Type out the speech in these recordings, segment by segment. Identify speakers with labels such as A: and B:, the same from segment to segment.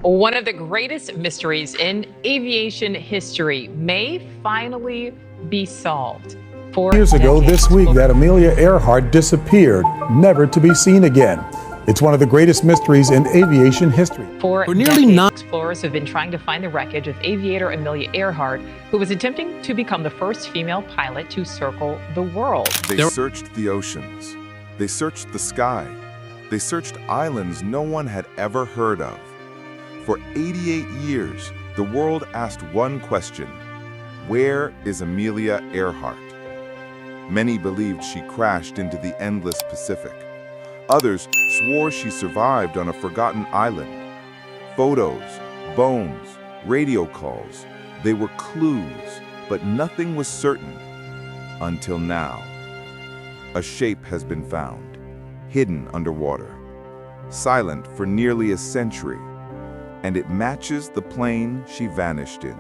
A: One of the greatest mysteries in aviation history may finally be solved.
B: Years ago this week that Amelia Earhart disappeared, never to be seen again. It's one of the greatest mysteries in aviation history.
A: For nearly 9 explorers have been trying to find the wreckage of aviator Amelia Earhart, who was attempting to become the first female pilot to circle the world.
C: They searched the oceans. They searched the sky. They searched islands no one had ever heard of. For 88 years, the world asked one question: where is Amelia Earhart? Many believed she crashed into the endless Pacific. Others swore she survived on a forgotten island. Photos, bones, radio calls, they were clues, but nothing was certain. Until now. A shape has been found, hidden underwater, silent for nearly a century, and it matches the plane she vanished in.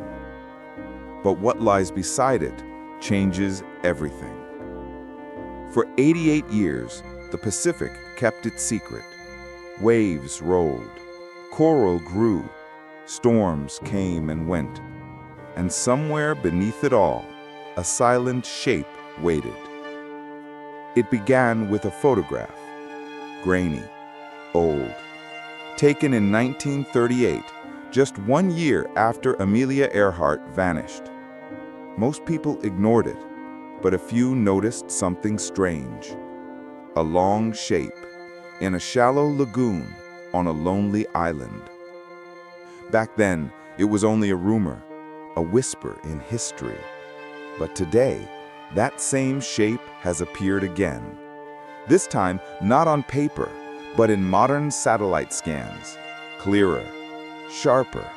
C: But what lies beside it changes everything. For 88 years, the Pacific kept its secret. Waves rolled, coral grew, storms came and went, and somewhere beneath it all, a silent shape waited. It began with a photograph, grainy, old, taken in 1938, just 1 year after Amelia Earhart vanished. Most people ignored it, but a few noticed something strange. A long shape in a shallow lagoon on a lonely island. Back then, it was only a rumor, a whisper in history. But today, that same shape has appeared again. This time, not on paper, but in modern satellite scans. Clearer, sharper,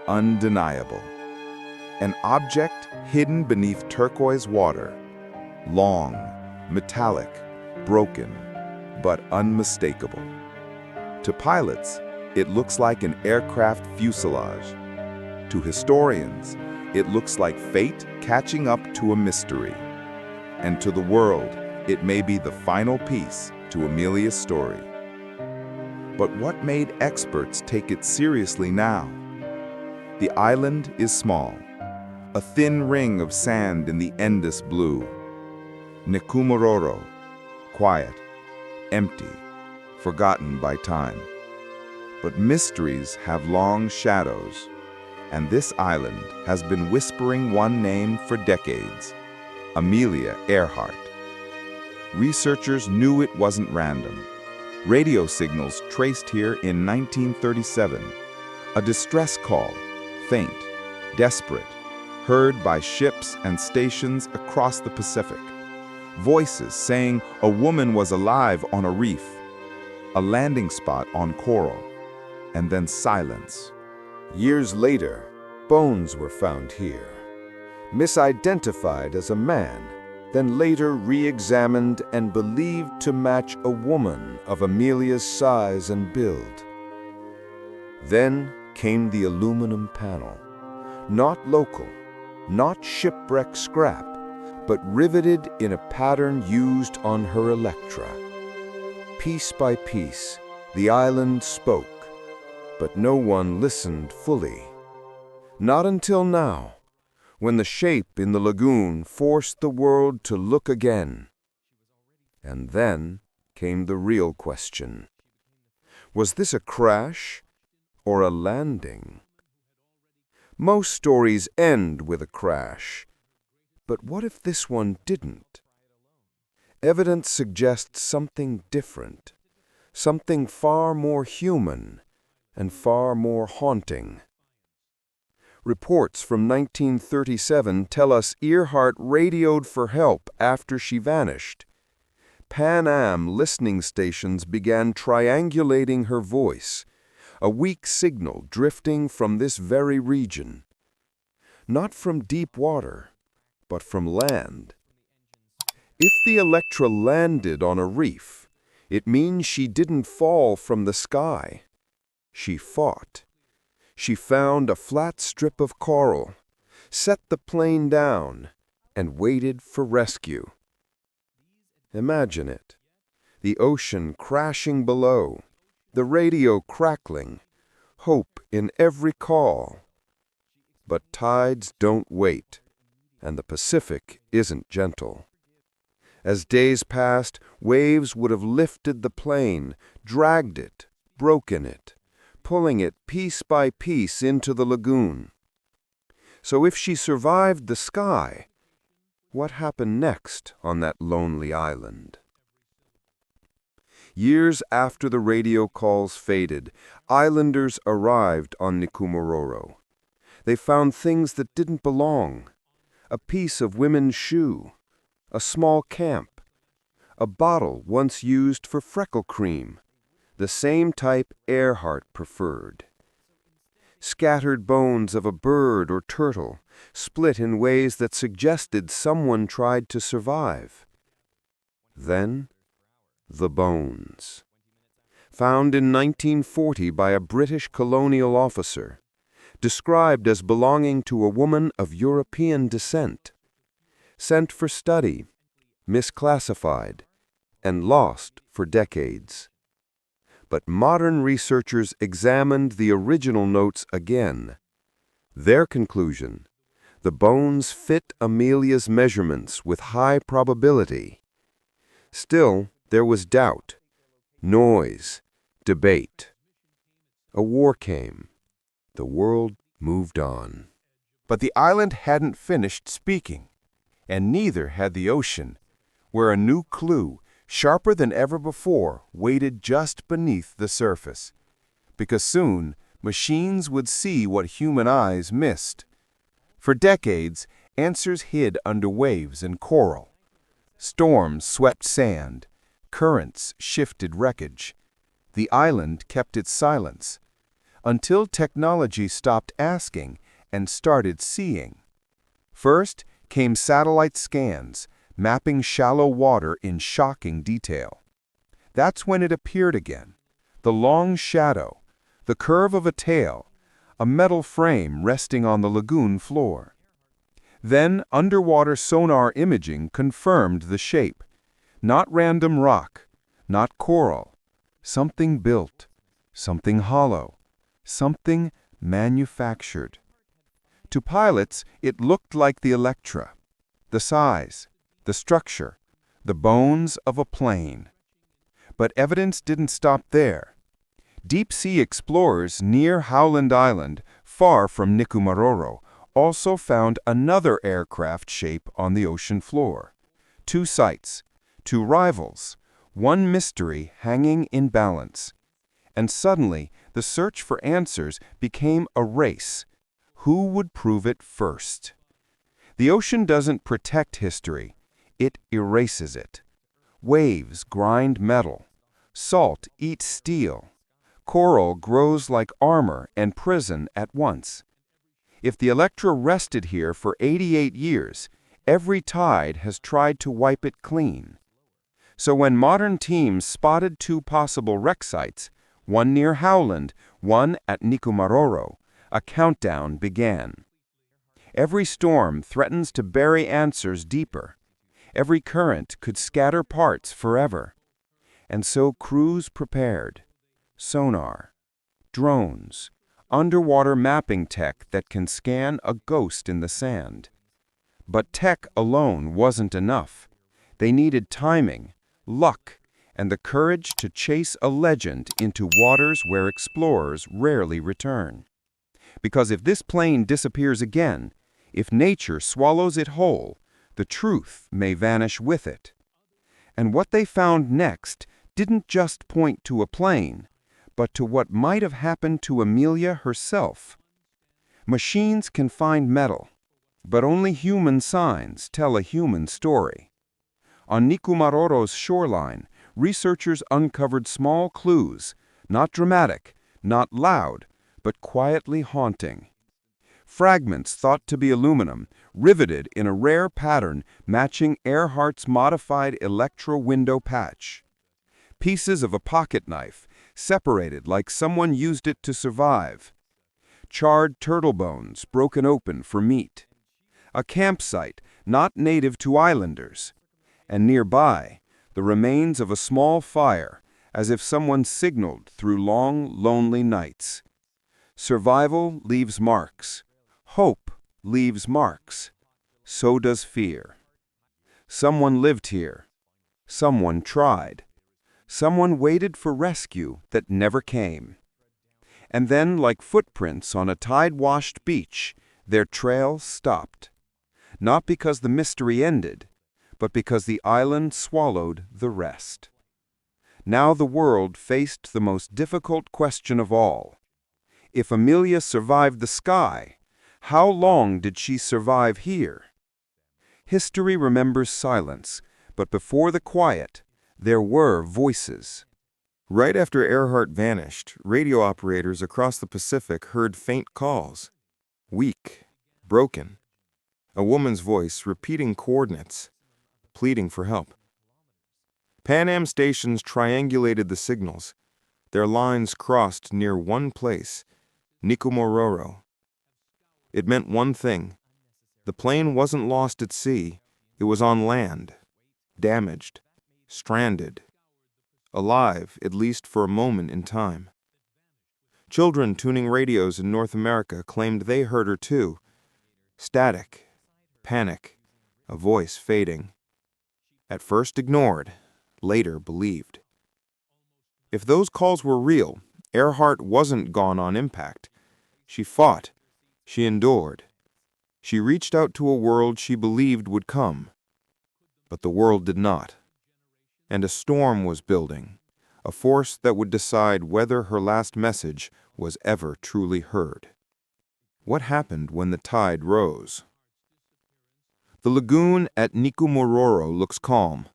C: undeniable. An object hidden beneath turquoise water. Long, metallic, broken, but unmistakable. To pilots, it looks like an aircraft fuselage. To historians, it looks like fate catching up to a mystery. And to the world, it may be the final piece to Amelia's story. But what made experts take it seriously now? The island is small, a thin ring of sand in the endless blue. Nikumaroro, quiet, empty, forgotten by time. But mysteries have long shadows, and this island has been whispering one name for decades: Amelia Earhart. Researchers knew it wasn't random. Radio signals traced here in 1937. A distress call, faint, desperate, heard by ships and stations across the Pacific. Voices saying a woman was alive on a reef, a landing spot on coral, and then silence.
D: Years later, bones were found here, misidentified as a man, then later re-examined and believed to match a woman of Amelia's size and build. Then came the aluminum panel, not local, not shipwreck scrap, but riveted in a pattern used on her Electra. Piece by piece, the island spoke, but no one listened fully. Not until now, when the shape in the lagoon forced the world to look again. And then came the real question. Was this a crash or a landing? Most stories end with a crash, but what if this one didn't? Evidence suggests something different, something far more human and far more haunting. Reports from 1937 tell us Earhart radioed for help after she vanished. Pan Am listening stations began triangulating her voice, a weak signal drifting from this very region. Not from deep water, but from land. If the Electra landed on a reef, it means she didn't fall from the sky. She fought. She found a flat strip of coral, set the plane down, and waited for rescue. Imagine it. The ocean crashing below, the radio crackling, hope in every call. But tides don't wait, and the Pacific isn't gentle. As days passed, waves would have lifted the plane, dragged it, broken it, pulling it piece by piece into the lagoon. So if she survived the sky, what happened next on that lonely island? Years after the radio calls faded, islanders arrived on Nikumaroro. They found things that didn't belong: a piece of women's shoe, a small camp, a bottle once used for freckle cream, the same type Earhart preferred. Scattered bones of a bird or turtle, split in ways that suggested someone tried to survive. Then, the bones. Found in 1940 by a British colonial officer, described as belonging to a woman of European descent, sent for study, misclassified, and lost for decades. But modern researchers examined the original notes again. Their conclusion: the bones fit Amelia's measurements with high probability. Still, there was doubt, noise, debate. A war came. The world moved on.
C: But the island hadn't finished speaking, and neither had the ocean, where a new clue, sharper than ever before, waited just beneath the surface. Because soon, machines would see what human eyes missed. For decades, answers hid under waves and coral. Storms swept sand. Currents shifted wreckage. The island kept its silence, until technology stopped asking and started seeing. First came satellite scans, mapping shallow water in shocking detail. That's when it appeared again: the long shadow, the curve of a tail, a metal frame resting on the lagoon floor. Then underwater sonar imaging confirmed the shape. Not random rock, not coral, something built, something hollow, something manufactured. To pilots, it looked like the Electra: the size, the structure, the bones of a plane. But evidence didn't stop there. Deep-sea explorers near Howland Island, far from Nikumaroro, also found another aircraft shape on the ocean floor. Two sites, two rivals, one mystery hanging in balance. And suddenly, the search for answers became a race. Who would prove it first? The ocean doesn't protect history. It erases it. Waves grind metal. Salt eats steel. Coral grows like armor and prison at once. If the Electra rested here for 88 years, every tide has tried to wipe it clean. So when modern teams spotted two possible wreck sites, one near Howland, one at Nikumaroro, a countdown began. Every storm threatens to bury answers deeper. Every current could scatter parts forever. And so crews prepared: sonar, drones, underwater mapping tech that can scan a ghost in the sand. But tech alone wasn't enough. They needed timing, luck, and the courage to chase a legend into waters where explorers rarely return. Because if this plane disappears again, if nature swallows it whole, the truth may vanish with it. And what they found next didn't just point to a plane, but to what might have happened to Amelia herself. Machines can find metal, but only human signs tell a human story. On Nikumaroro's shoreline, researchers uncovered small clues, not dramatic, not loud, but quietly haunting. Fragments thought to be aluminum, riveted in a rare pattern matching Earhart's modified Electra window patch. Pieces of a pocket knife, separated like someone used it to survive. Charred turtle bones broken open for meat. A campsite not native to islanders. And nearby, the remains of a small fire, as if someone signaled through long, lonely nights.
D: Survival leaves marks. Hope leaves marks. So does fear. Someone lived here. Someone tried. Someone waited for rescue that never came. And then, like footprints on a tide-washed beach, their trail stopped. Not because the mystery ended, but because the island swallowed the rest. Now the world faced the most difficult question of all. If Amelia survived the sky, how long did she survive here? History remembers silence, but before the quiet, there were voices.
C: Right after Earhart vanished, radio operators across the Pacific heard faint calls. Weak, broken. A woman's voice repeating coordinates, pleading for help. Pan Am stations triangulated the signals. Their lines crossed near one place, Nikumaroro. It meant one thing. The plane wasn't lost at sea. It was on land, damaged, stranded, alive, at least for a moment in time. Children tuning radios in North America claimed they heard her too. Static, panic, a voice fading. At first ignored, later believed. If those calls were real, Earhart wasn't gone on impact. She fought. She endured. She reached out to a world she believed would come. But the world did not. And a storm was building, a force that would decide whether her last message was ever truly heard. What happened when the tide rose? The lagoon at Nikumaroro looks calm.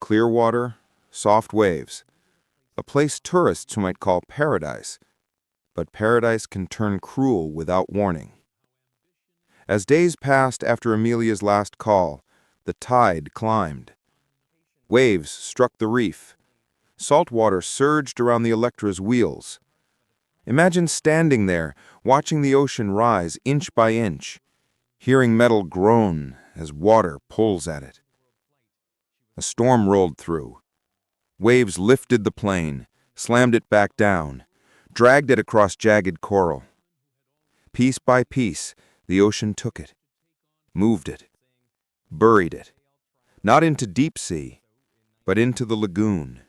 C: Clear water, soft waves. A place tourists might call paradise. But paradise can turn cruel without warning. As days passed after Amelia's last call, the tide climbed. Waves struck the reef. Salt water surged around the Electra's wheels. Imagine standing there, watching the ocean rise inch by inch, hearing metal groan as water pulls at it. A storm rolled through. Waves lifted the plane, slammed it back down, dragged it across jagged coral. Piece by piece, the ocean took it, moved it, buried it, not into deep sea, but into the lagoon,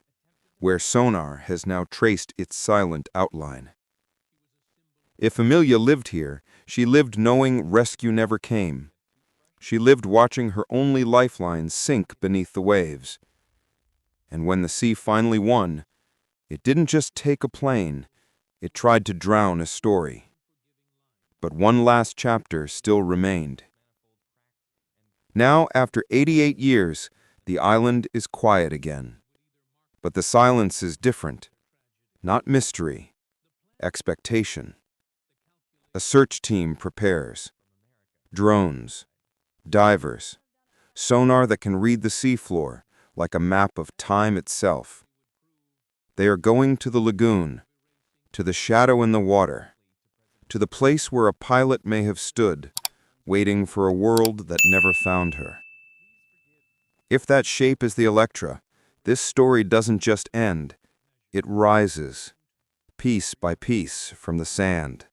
C: where sonar has now traced its silent outline. If Amelia lived here, she lived knowing rescue never came. She lived watching her only lifeline sink beneath the waves. And when the sea finally won, it didn't just take a plane, it tried to drown a story. But one last chapter still remained. Now, after 88 years, the island is quiet again. But the silence is different. Not mystery, expectation. A search team prepares. Drones, divers, sonar that can read the seafloor like a map of time itself. They are going to the lagoon, to the shadow in the water, to the place where a pilot may have stood, waiting for a world that never found her. If that shape is the Electra, this story doesn't just end, it rises, piece by piece from the sand.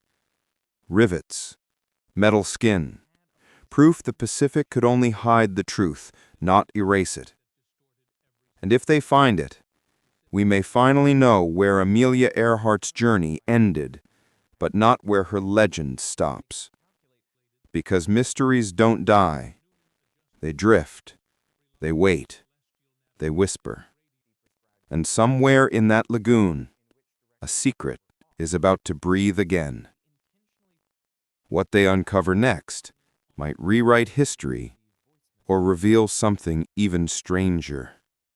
C: Rivets, metal skin, proof the Pacific could only hide the truth, not erase it. And if they find it, we may finally know where Amelia Earhart's journey ended, but not where her legend stops. Because mysteries don't die. They drift, they wait, they whisper. And somewhere in that lagoon, a secret is about to breathe again. What they uncover next might rewrite history or reveal something even stranger.